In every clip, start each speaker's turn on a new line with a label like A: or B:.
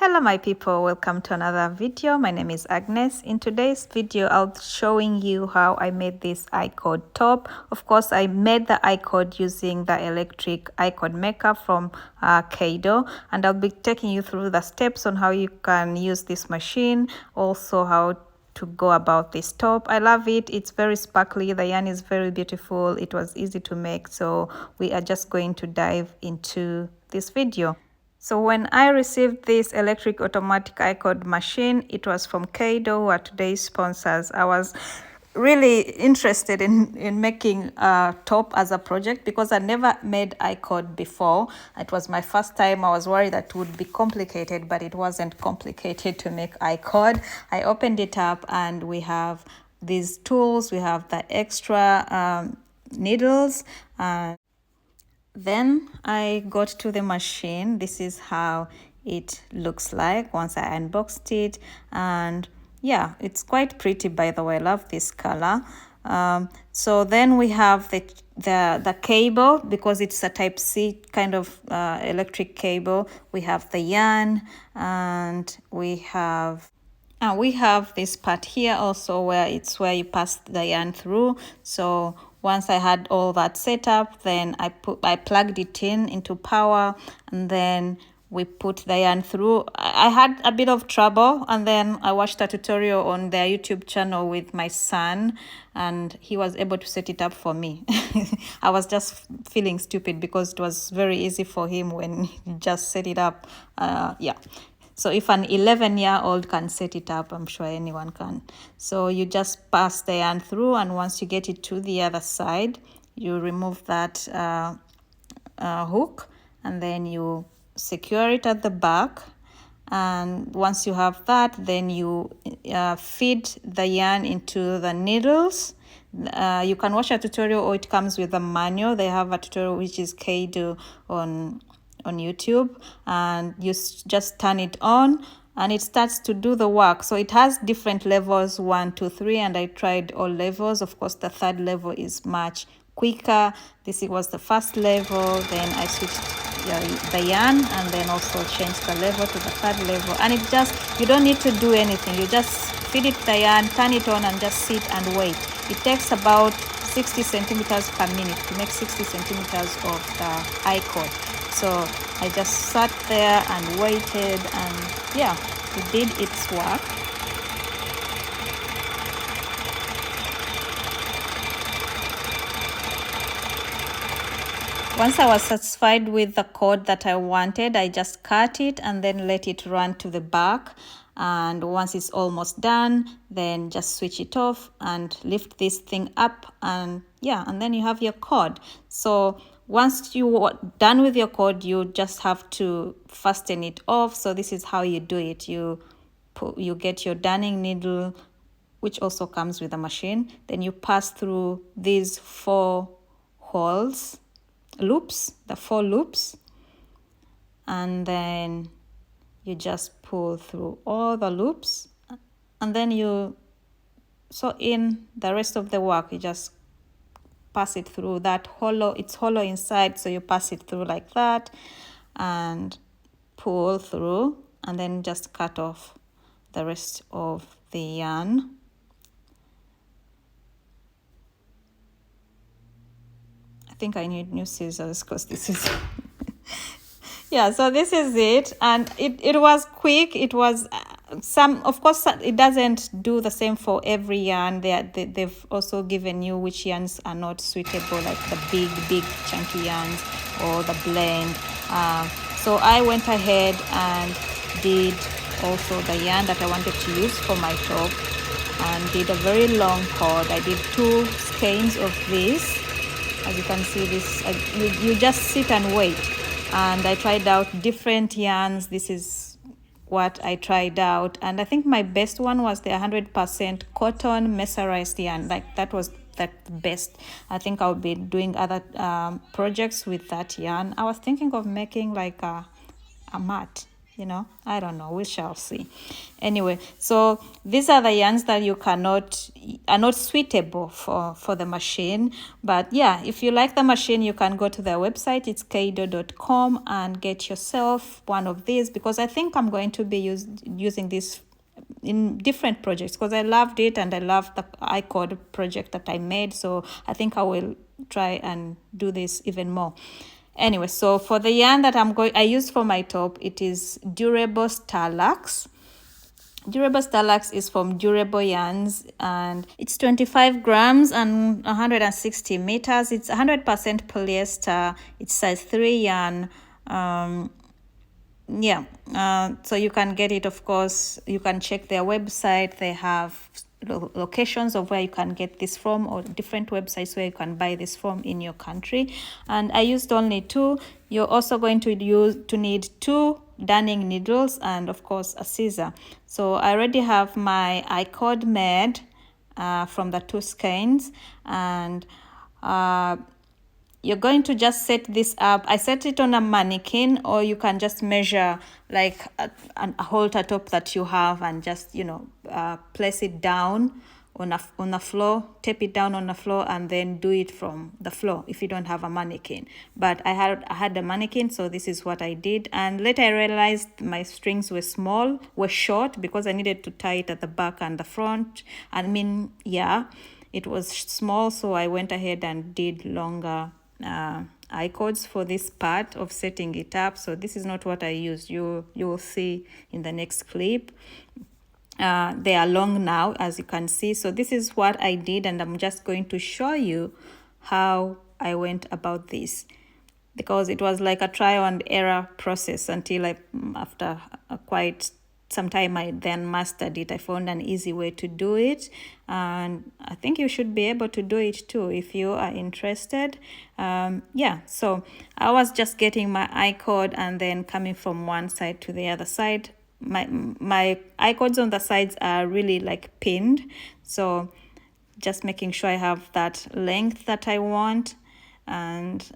A: Hello my people, welcome to another video. My name is Agnes. In today's video I'll be showing you how I made this I-cord top. Of course I made the I-cord using the electric I-cord maker from Caydo, and I'll be taking you through the steps on how you can use this machine, also how to go about this top. I love it. It's very sparkly. The yarn is very beautiful. It was easy to make, so we are just going to dive into this video. So when I received this electric automatic I-cord machine, it was from Caydo, who are today's sponsors. I was really interested in making a top as a project because I never made I-cord before. It was my first time. I was worried that it would be complicated, but it wasn't complicated to make I-cord. I opened it up and we have these tools. We have the extra needles, and then I got to the machine. This is how it looks like once I unboxed it, and yeah, it's quite pretty, by the way. I love this color. So then we have the cable, because it's a type C kind of electric cable. We have the yarn, and we have this part here also where you pass the yarn through. So once I had all that set up, then I plugged it into power, and then we put the yarn through. I had a bit of trouble, and then I watched a tutorial on their YouTube channel with my son, and he was able to set it up for me. I was just feeling stupid because it was very easy for him when he just set it up. Yeah. So if an 11-year-old can set it up, I'm sure anyone can. So you just pass the yarn through, and once you get it to the other side, you remove that hook, and then you secure it at the back. And once you have that, then you feed the yarn into the needles. You can watch a tutorial, or it comes with a manual. They have a tutorial which is Caydo on YouTube, and you just turn it on and it starts to do the work. So it has different levels, 1, 2, 3, and I tried all levels. Of course, the third level is much quicker. This was the first level. Then I switched the yarn, and then also changed the level to the third level. And it just, you don't need to do anything. You just feed it the yarn, turn it on, and just sit and wait. It takes about 60 centimeters per minute to make 60 centimeters of the I-cord. So I just sat there and waited, and yeah, it did its work. Once I was satisfied with the cord that I wanted, I just cut it and then let it run to the back. And once it's almost done, then just switch it off and lift this thing up, and yeah, and then you have your cord. So once you're done with your cord, you just have to fasten it off. So this is how you do it. You get your darning needle, which also comes with the machine. Then you pass through these 4 loops, the 4 loops, and then you just pull through all the loops, and then you sew in the rest of the work. You just pass it through that hollow. It's hollow inside, so you pass it through like that and pull through, and then just cut off the rest of the yarn. I think I need new scissors because this is yeah, so this is it, and it was quick. It was of course it doesn't do the same for every yarn. They've also given you which yarns are not suitable, like the big chunky yarns or the blend. So I went ahead and did also the yarn that I wanted to use for my top, and did a very long cord. I did 2 skeins of this. As you can see, this you just sit and wait. And I tried out different yarns. This is what I tried out, and I think my best one was the 100% cotton mercerized yarn. Like that was the best. I think I'll be doing other projects with that yarn. I was thinking of making like a mat. you know, I don't know, we shall see. Anyway, so these are the yarns that are not suitable for the machine. But yeah, if you like the machine, you can go to their website. It's caydo.com and get yourself one of these, because I think I'm going to be using this in different projects, because I loved it and I loved the iCord project that I made. So I think I will try and do this even more. Anyway, so for the yarn that I use for my top, it is Durable Starlax. Durable Starlax is from Durable Yarns, and it's 25 grams and 160 meters. It's 100% polyester. It's size 3 yarn. So you can get it, of course. You can check their website. They have locations of where you can get this from, or different websites where you can buy this from in your country. And I used only 2. You're also going to need 2 darning needles and of course a scissor. So I already have my iCord made from the 2 skeins, and you're going to just set this up. I set it on a mannequin, or you can just measure like a halter top that you have, and just, you know, place it down on the floor, tape it down on the floor, and then do it from the floor if you don't have a mannequin. But I had a mannequin, so this is what I did. And later I realized my strings were short, because I needed to tie it at the back and the front. It was small, so I went ahead and did longer iCords for this part of setting it up. So this is not what I used. You will see in the next clip. They are long now, as you can see. So this is what I did, and I'm just going to show you how I went about this, because it was like a trial and error process until after quite some time, I then mastered it. I found an easy way to do it, and I think you should be able to do it too if you are interested. So I was just getting my iCord and then coming from one side to the other side. My iCords on the sides are really like pinned, so just making sure I have that length that I want, and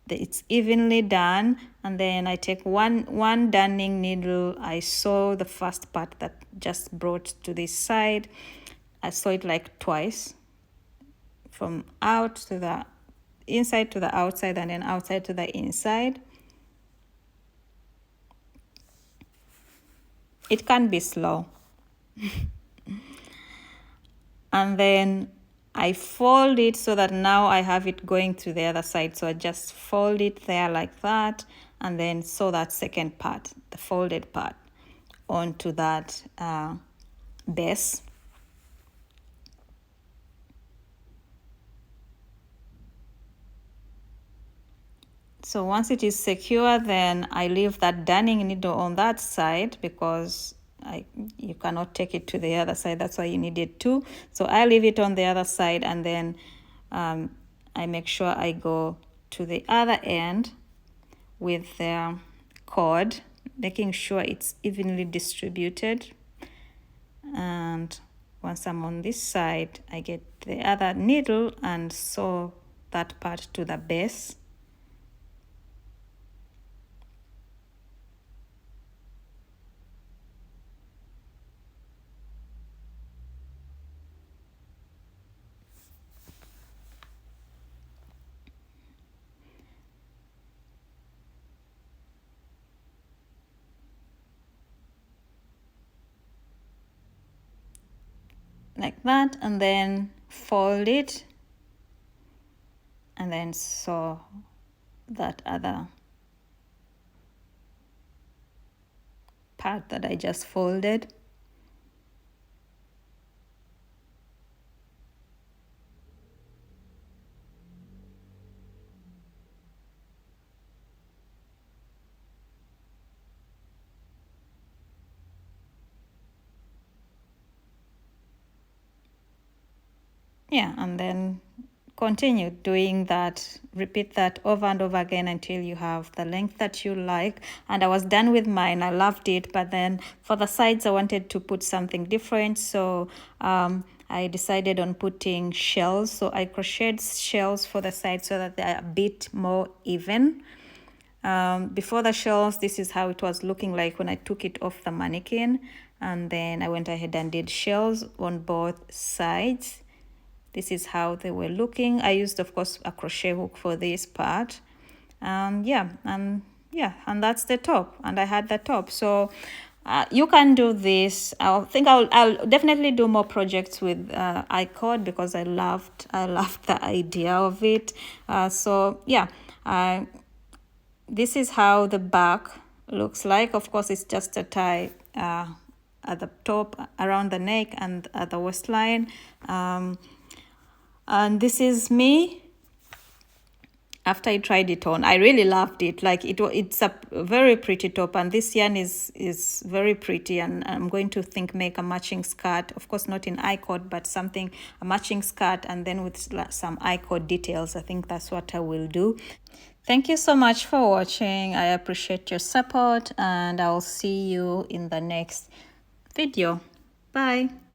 A: it's evenly done. And then I take one darning needle. I sew the first part that just brought to this side. I sew it like twice, from out to the inside to the outside, and then outside to the inside. It can be slow. And then I fold it so that now I have it going to the other side. So I just fold it there like that, and then sew that second part, the folded part, onto that base. So once it is secure, then I leave that darning needle on that side, because you cannot take it to the other side. That's why you need it too. So I leave it on the other side, and then I make sure I go to the other end with the cord, making sure it's evenly distributed. And once I'm on this side, I get the other needle and sew that part to the base. Like that, and then fold it, and then sew that other part that I just folded. And then continue doing that, repeat that over and over again until you have the length that you like. And I was done with mine. I loved it, but then for the sides I wanted to put something different, so I decided on putting shells. So I crocheted shells for the sides so that they're a bit more even. Before the shells, this is how it was looking like when I took it off the mannequin, and then I went ahead and did shells on both sides. This is how they were looking. I used, of course, a crochet hook for this part. Yeah, and that's the top, and I had the top. So you can do this. I think I'll definitely do more projects with iCord, because I loved the idea of it. So yeah, this is how the back looks like. Of course, it's just a tie at the top, around the neck, and at the waistline. And this is me after I tried it on. I really loved it. Like it's a very pretty top, and this yarn is very pretty, and I'm going to make a matching skirt. Of course, not in iCord, but a matching skirt, and then with some iCord details. I think that's what I will do. Thank you so much for watching. I appreciate your support, and I'll see you in the next video. Bye.